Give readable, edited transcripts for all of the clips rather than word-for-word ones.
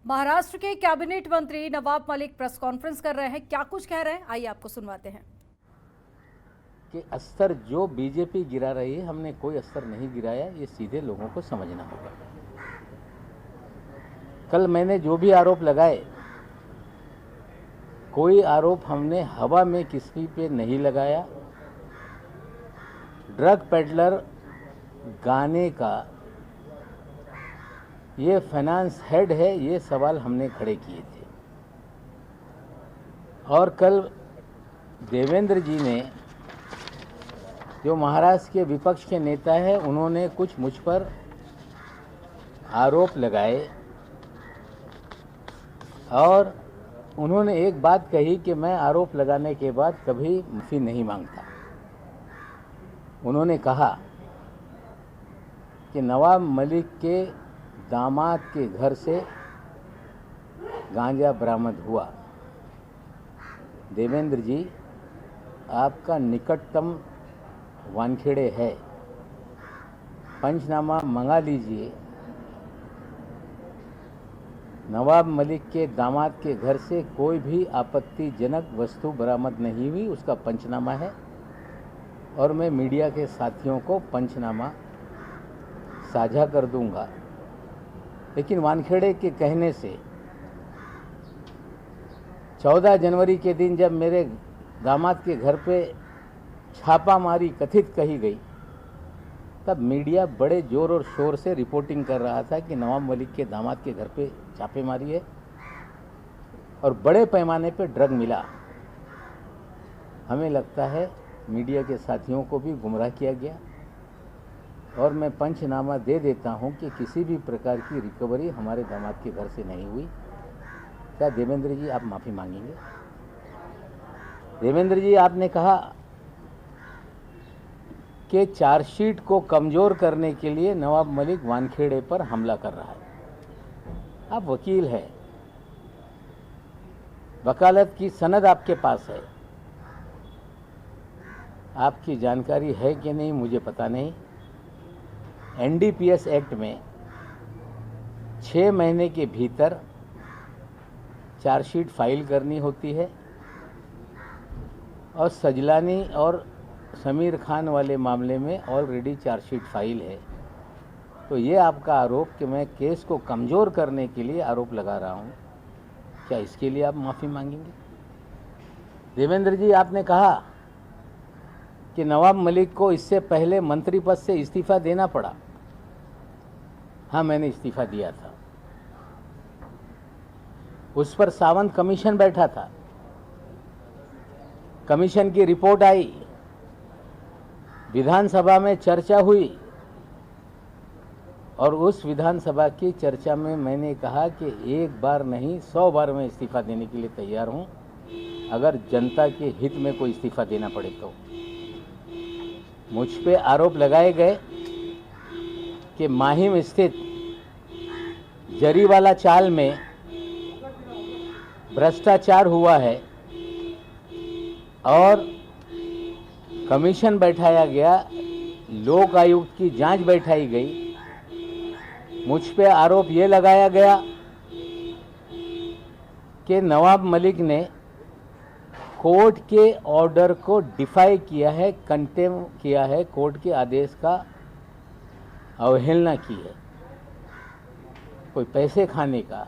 महाराष्ट्र के कैबिनेट मंत्री Nawab Malik press conference कर रहे हैं। क्या कुछ कह रहे हैं, आइए आपको सुनवाते हैं। कि अस्तर जो बीजेपी गिरा रही है, हमने कोई अस्तर नहीं गिराया, ये सीधे लोगों को समझना होगा। कल मैंने जो भी आरोप लगाए, कोई आरोप हमने हवा में किसी पे नहीं लगाया। ड्रग पेडलर गाने का ये फाइनेंस हेड है, ये सवाल हमने खड़े किए थे। और कल देवेंद्र जी ने, जो महाराष्ट्र के विपक्ष के नेता हैं, उन्होंने कुछ मुझ पर आरोप लगाए और उन्होंने एक बात कही कि मैं आरोप लगाने के बाद कभी माफ़ी नहीं मांगता। उन्होंने कहा कि नवाब मलिक के दामाद के घर से गांजा बरामद हुआ। देवेंद्र जी, आपका निकटतम वानखेड़े है, पंचनामा मंगा लीजिए। नवाब मलिक के दामाद के घर से कोई भी आपत्तिजनक वस्तु बरामद नहीं हुई, उसका पंचनामा है और मैं मीडिया के साथियों को पंचनामा साझा कर दूंगा। लेकिन वानखेड़े के कहने से 14 जनवरी के दिन जब मेरे दामाद के घर पे छापामारी कथित कही गई, तब मीडिया बड़े जोर और शोर से रिपोर्टिंग कर रहा था कि नवाब मलिक के दामाद के घर पे छापेमारी है और बड़े पैमाने पे ड्रग मिला। हमें लगता है मीडिया के साथियों को भी गुमराह किया गया और मैं पंचनामा दे देता हूं कि किसी भी प्रकार की रिकवरी हमारे दामाद के घर से नहीं हुई। क्या देवेंद्र जी आप माफ़ी मांगेंगे? देवेंद्र जी, आपने कहा कि चार्जशीट को कमज़ोर करने के लिए नवाब मलिक वानखेड़े पर हमला कर रहा है। आप वकील हैं, वकालत की सनद आपके पास है। आपकी जानकारी है कि नहीं मुझे पता नहीं। एनडीपीएस एक्ट में 6 महीने के भीतर चार्जशीट फाइल करनी होती है और सजलानी और समीर खान वाले मामले में ऑलरेडी चार्जशीट फाइल है। तो ये आपका आरोप कि मैं केस को कमज़ोर करने के लिए आरोप लगा रहा हूँ, क्या इसके लिए आप माफ़ी मांगेंगे? देवेंद्र जी, आपने कहा कि नवाब मलिक को इससे पहले मंत्री पद से इस्तीफा देना पड़ा। हाँ, मैंने इस्तीफा दिया था। उस पर सावंत कमीशन बैठा था, कमीशन की रिपोर्ट आई, विधानसभा में चर्चा हुई और उस विधानसभा की चर्चा में मैंने कहा कि एक बार नहीं 100 बार मैं इस्तीफा देने के लिए तैयार हूं, अगर जनता के हित में कोई इस्तीफा देना पड़े तो। मुझ पे आरोप लगाए गए कि माहिम स्थित जरीवाला चाल में भ्रष्टाचार हुआ है और कमीशन बैठाया गया, लोक आयुक्त की जांच बैठाई गई। मुझ पे आरोप ये लगाया गया कि नवाब मलिक ने कोर्ट के ऑर्डर को डिफाई किया है, कंटेम किया है, कोर्ट के आदेश का अवहेलना की है। कोई पैसे खाने का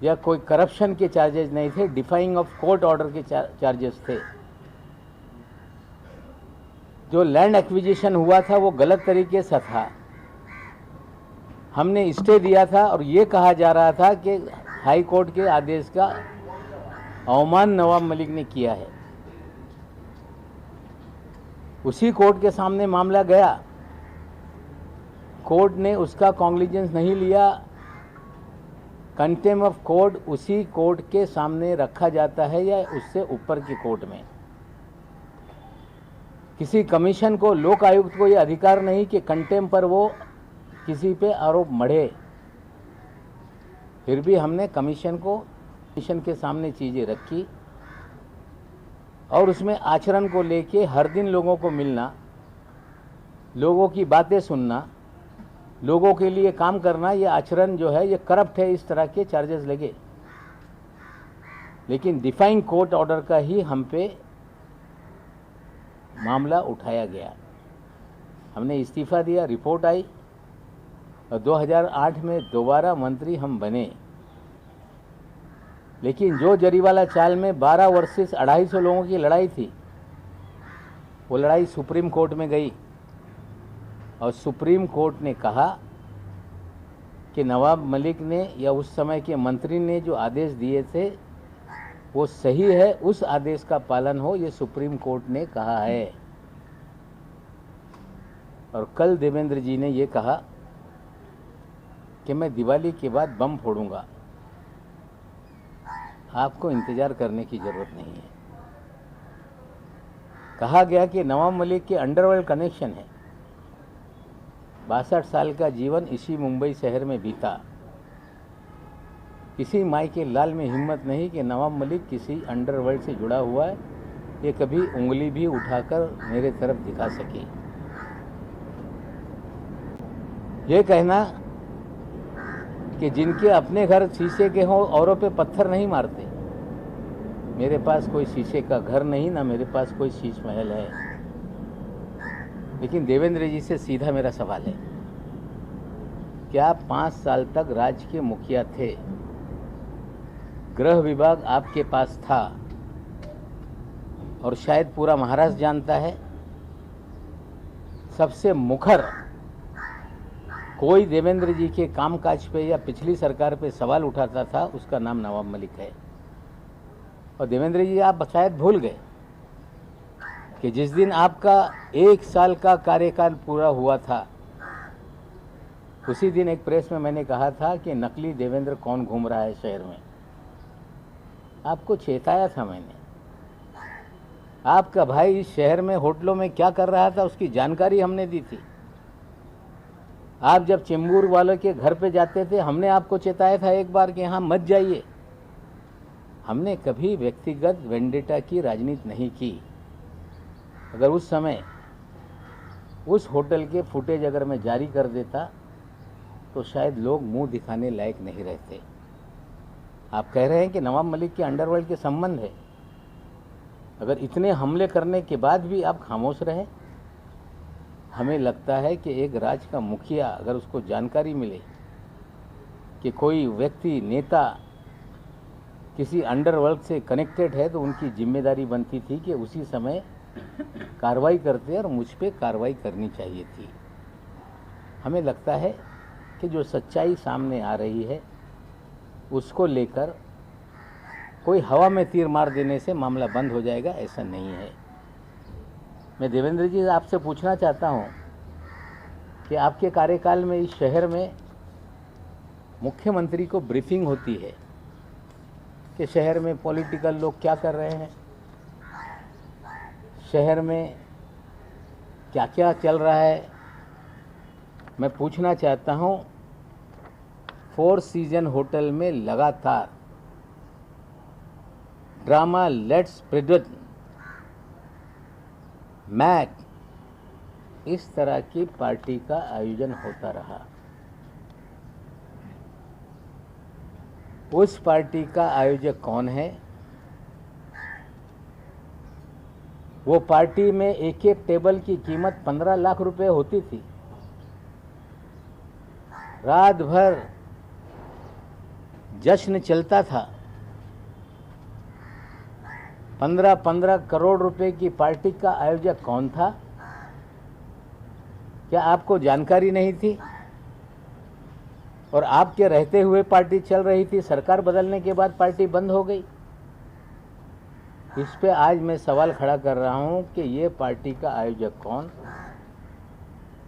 या कोई करप्शन के चार्जेस नहीं थे, डिफाइंग ऑफ कोर्ट ऑर्डर के चार्जेस थे। जो लैंड एक्विजिशन हुआ था वो गलत तरीके से था, हमने स्टे दिया था और ये कहा जा रहा था कि हाई कोर्ट के आदेश का अवमान नवाब मलिक ने किया है। उसी कोर्ट के सामने मामला गया, कोर्ट ने उसका कॉन्ग्लिजेंस नहीं लिया। कंटेम ऑफ कोर्ट उसी कोर्ट के सामने रखा जाता है या उससे ऊपर की कोर्ट में। किसी कमीशन को, लोक आयुक्त को यह अधिकार नहीं कि कंटेम पर वो किसी पे आरोप मढ़े। फिर भी हमने कमीशन के सामने चीज़ें रखी और उसमें आचरण को लेके हर दिन लोगों को मिलना, लोगों की बातें सुनना, लोगों के लिए काम करना, ये आचरण जो है ये करप्ट है, इस तरह के चार्जेस लगे। लेकिन डिफाइंग कोर्ट ऑर्डर का ही हम पे मामला उठाया गया। हमने इस्तीफ़ा दिया, रिपोर्ट आई और 2008 में दोबारा मंत्री हम बने। लेकिन जो जरीवाला चाल में 12 वर्सेस 250 लोगों की लड़ाई थी, वो लड़ाई सुप्रीम कोर्ट में गई और सुप्रीम कोर्ट ने कहा कि नवाब मलिक ने या उस समय के मंत्री ने जो आदेश दिए थे वो सही है, उस आदेश का पालन हो, ये सुप्रीम कोर्ट ने कहा है। और कल देवेंद्र जी ने ये कहा कि मैं दिवाली के बाद बम फोड़ूंगा। आपको इंतजार करने की जरूरत नहीं है। कहा गया कि नवाब मलिक के अंडरवर्ल्ड कनेक्शन है। 62 साल का जीवन इसी मुंबई शहर में बीता। किसी माई के लाल में हिम्मत नहीं कि नवाब मलिक किसी अंडरवर्ल्ड से जुड़ा हुआ है, ये कभी उंगली भी उठाकर मेरे तरफ दिखा सके। ये कहना कि जिनके अपने घर शीशे के हों औरों पे पत्थर नहीं मारते, मेरे पास कोई शीशे का घर नहीं, ना मेरे पास कोई शीश महल है। लेकिन देवेंद्र जी से सीधा मेरा सवाल है, क्या 5 साल तक राज्य के मुखिया थे, गृह विभाग आपके पास था और शायद पूरा महाराष्ट्र जानता है, सबसे मुखर कोई देवेंद्र जी के कामकाज पे या पिछली सरकार पे सवाल उठाता था, उसका नाम नवाब मलिक है। और देवेंद्र जी, आप शायद भूल गए कि जिस दिन आपका 1 साल का कार्यकाल पूरा हुआ था, उसी दिन एक प्रेस में मैंने कहा था कि नकली देवेंद्र कौन घूम रहा है शहर में। आपको चेताया था मैंने। आपका भाई इस शहर में होटलों में क्या कर रहा था, उसकी जानकारी हमने दी थी। आप जब चेंबूर वालों के घर पे जाते थे, हमने आपको चेताया था एक बार कि यहाँ मत जाइए। हमने कभी व्यक्तिगत वेंडेटा की राजनीति नहीं की। अगर उस समय उस होटल के फुटेज अगर मैं जारी कर देता तो शायद लोग मुंह दिखाने लायक नहीं रहते। आप कह रहे हैं कि नवाब मलिक के अंडरवर्ल्ड के संबंध है। अगर इतने हमले करने के बाद भी आप खामोश रहे, हमें लगता है कि एक राज्य का मुखिया अगर उसको जानकारी मिले कि कोई व्यक्ति, नेता किसी अंडरवर्ल्ड से कनेक्टेड है, तो उनकी जिम्मेदारी बनती थी कि उसी समय कार्रवाई करते और मुझ पे कार्रवाई करनी चाहिए थी। हमें लगता है कि जो सच्चाई सामने आ रही है उसको लेकर कोई हवा में तीर मार देने से मामला बंद हो जाएगा, ऐसा नहीं है। मैं देवेंद्र जी आपसे पूछना चाहता हूं कि आपके कार्यकाल में इस शहर में मुख्यमंत्री को ब्रीफिंग होती है कि शहर में पॉलिटिकल लोग क्या कर रहे हैं, शहर में क्या क्या चल रहा है। मैं पूछना चाहता हूं, 4 सीजन होटल में लगातार ड्रामा लेट्स प्रेडेट मैक इस तरह की पार्टी का आयोजन होता रहा। उस पार्टी का आयोजक कौन है? वो पार्टी में एक एक टेबल की कीमत 15 लाख रुपए होती थी। रात भर जश्न चलता था। 15-15 करोड़ रुपए की पार्टी का आयोजक कौन था? क्या आपको जानकारी नहीं थी? और आपके रहते हुए पार्टी चल रही थी, सरकार बदलने के बाद पार्टी बंद हो गई। इस पे आज मैं सवाल खड़ा कर रहा हूं कि ये पार्टी का आयोजक कौन?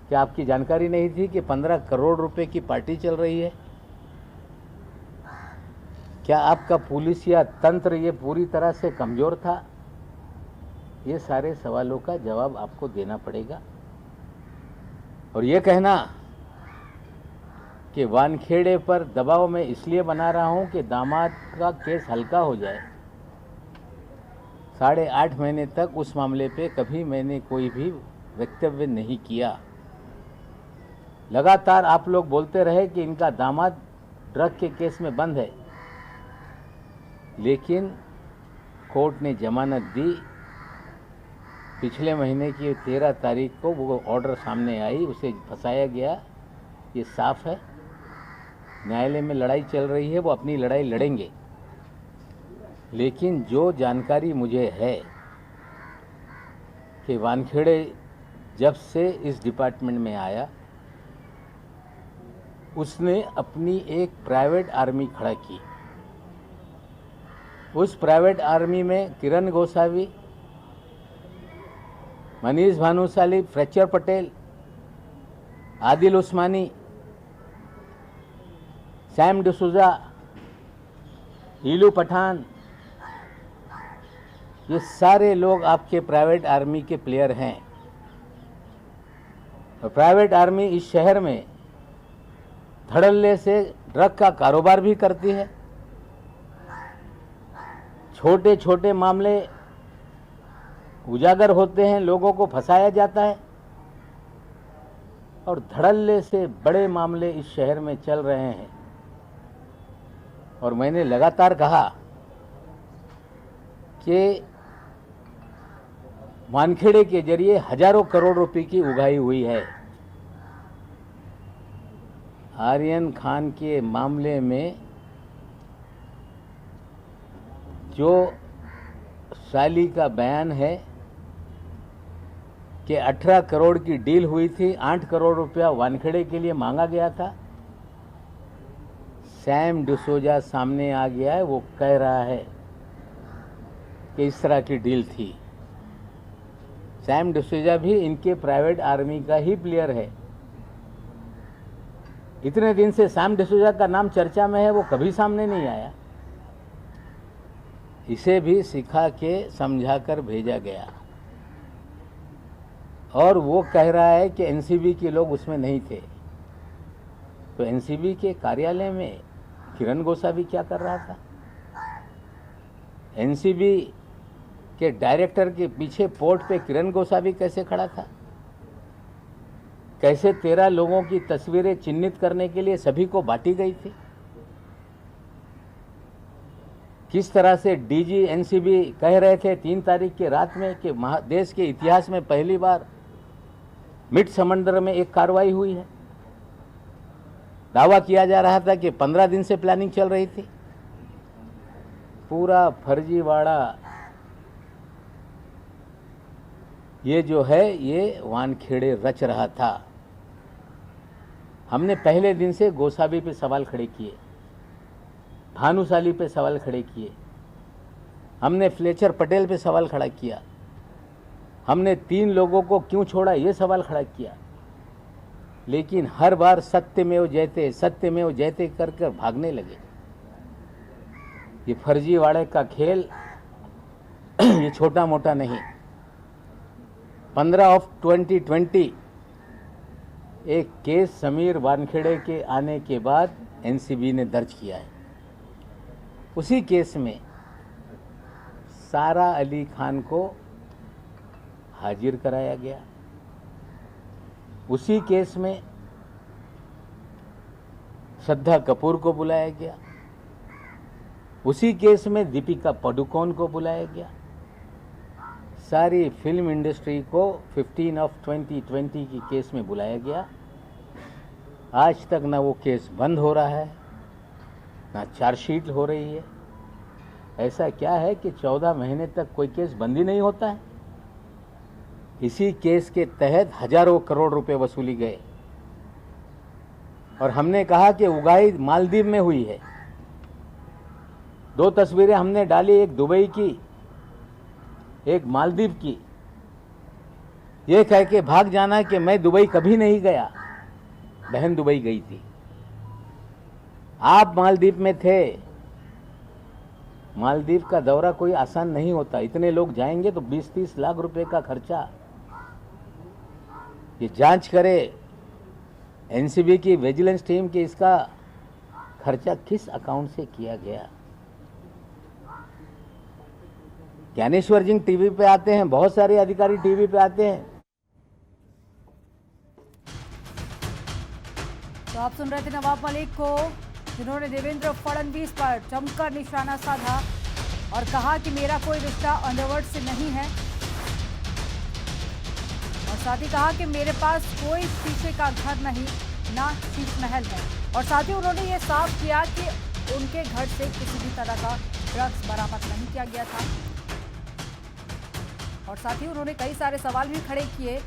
क्या आपकी जानकारी नहीं थी कि 15 करोड़ रुपए की पार्टी चल रही है? क्या आपका पुलिस या तंत्र ये पूरी तरह से कमज़ोर था? ये सारे सवालों का जवाब आपको देना पड़ेगा। और ये कहना कि वानखेड़े पर दबाव मैं इसलिए बना रहा हूं कि दामाद का केस हल्का हो जाए, 8.5 महीने तक उस मामले पे कभी मैंने कोई भी वक्तव्य नहीं किया। लगातार आप लोग बोलते रहे कि इनका दामाद ड्रग के केस में बंद है, लेकिन कोर्ट ने जमानत दी। पिछले महीने की 13 तारीख को वो ऑर्डर सामने आई, उसे फंसाया गया, ये साफ है। न्यायालय में लड़ाई चल रही है, वो अपनी लड़ाई लड़ेंगे। लेकिन जो जानकारी मुझे है कि वानखेड़े जब से इस डिपार्टमेंट में आया, उसने अपनी एक प्राइवेट आर्मी खड़ा की। उस प्राइवेट आर्मी में किरण गोसावी, मनीष भानुशाली, फ्रेक्चर पटेल, आदिल उस्मानी, सैम डिसूजा, हीलू पठान, ये सारे लोग आपके प्राइवेट आर्मी के प्लेयर हैं। और प्राइवेट आर्मी इस शहर में धड़ल्ले से ड्रग का कारोबार भी करती है। छोटे छोटे मामले उजागर होते हैं, लोगों को फंसाया जाता है, और धड़ल्ले से बड़े मामले इस शहर में चल रहे हैं। और मैंने लगातार कहा कि वानखेड़े के जरिए हजारों करोड़ रुपए की उगाही हुई है। आर्यन खान के मामले में जो साली का बयान है कि 18 करोड़ की डील हुई थी, 8 करोड़ रुपया वानखेड़े के लिए मांगा गया था। सैम डिसूजा सामने आ गया है, वो कह रहा है कि इस तरह की डील थी। सैम डिसूजा भी इनके प्राइवेट आर्मी का ही प्लेयर है। इतने दिन से सैम डिसूजा का नाम चर्चा में है, वो कभी सामने नहीं आया। इसे भी सिखा के समझा कर भेजा गया, और वो कह रहा है कि एनसीबी के लोग उसमें नहीं थे। तो एनसीबी के कार्यालय में किरण गोसावी क्या कर रहा था? एनसीबी के डायरेक्टर के पीछे पोर्ट पे किरण गोसावी कैसे खड़ा था? कैसे 13 लोगों की तस्वीरें चिन्हित करने के लिए सभी को बांटी गई थी? किस तरह से डीजी एनसीबी कह रहे थे 3 तारीख की रात में कि देश के इतिहास में पहली बार मिड समंदर में एक कार्रवाई हुई है। दावा किया जा रहा था कि 15 दिन से प्लानिंग चल रही थी। पूरा फर्जीवाड़ा ये जो है, ये वानखेड़े रच रहा था। हमने पहले दिन से गोसावी पे सवाल खड़े किए, भानुशाली पे सवाल खड़े किए, हमने फ्लेचर पटेल पे सवाल खड़ा किया, हमने 3 लोगों को क्यों छोड़ा ये सवाल खड़ा किया। लेकिन हर बार सत्यमेव जयते कर कर भागने लगे। ये फर्जीवाड़े का खेल ये छोटा मोटा नहीं। 15 of 2020 एक केस समीर वानखेड़े के आने के बाद एनसीबी ने दर्ज किया है। उसी केस में सारा अली खान को हाजिर कराया गया। उसी केस में श्रद्धा कपूर को बुलाया गया। उसी केस में दीपिका पादुकोण को बुलाया गया। सारी फिल्म इंडस्ट्री को 15 of 2020 की केस में बुलाया गया। आज तक ना वो केस बंद हो रहा है, ना चार्जशीट हो रही है। ऐसा क्या है कि 14 महीने तक कोई केस बंद ही नहीं होता है? इसी केस के तहत हजारों करोड़ रुपए वसूली गए। और हमने कहा कि उगाही मालदीव में हुई है। 2 तस्वीरें हमने डाली, एक दुबई की, एक मालदीव की। ये कह के भाग जाना कि मैं दुबई कभी नहीं गया, बहन दुबई गई थी। आप मालदीव में थे। मालदीव का दौरा कोई आसान नहीं होता। इतने लोग जाएंगे तो 20-30 लाख रुपए का खर्चा। ये जांच करे एनसीबी की विजिलेंस टीम कि इसका खर्चा किस अकाउंट से किया गया। ज्ञानेश्वर जी टीवी पे आते हैं, बहुत सारे अधिकारी टीवी पे आते हैं। तो आप सुन रहे थे नवाब मलिक को, जिन्होंने देवेंद्र फडणवीस पर जमकर निशाना साधा और कहा कि मेरा कोई रिश्ता अंडरवर्ल्ड से नहीं है, और साथ ही कहा कि मेरे पास कोई शीशे का घर नहीं, ना शीश महल है। और साथ ही उन्होंने ये साफ किया कि उनके घर से किसी भी तरह का ड्रग्स बरामद नहीं किया गया था। और साथ ही उन्होंने कई सारे सवाल भी खड़े किए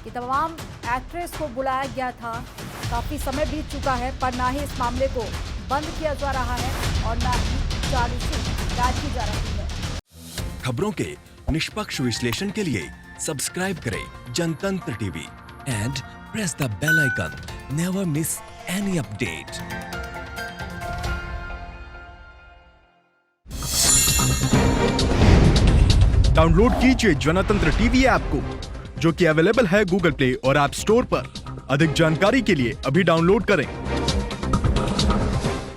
कि तमाम एक्ट्रेस को बुलाया गया था, काफी समय बीत चुका है, पर ना ही इस मामले को बंद किया जा रहा है और ना ही चार्जशीट दायर की जा रही है। खबरों के निष्पक्ष विश्लेषण के लिए सब्सक्राइब करें Jantantra TV and press the bell icon. Never miss any update. Download कीजिए जनतंत्र टीवी ऐप को, जो कि अवेलेबल है गूगल प्ले और ऐप स्टोर पर। अधिक जानकारी के लिए अभी डाउनलोड करें।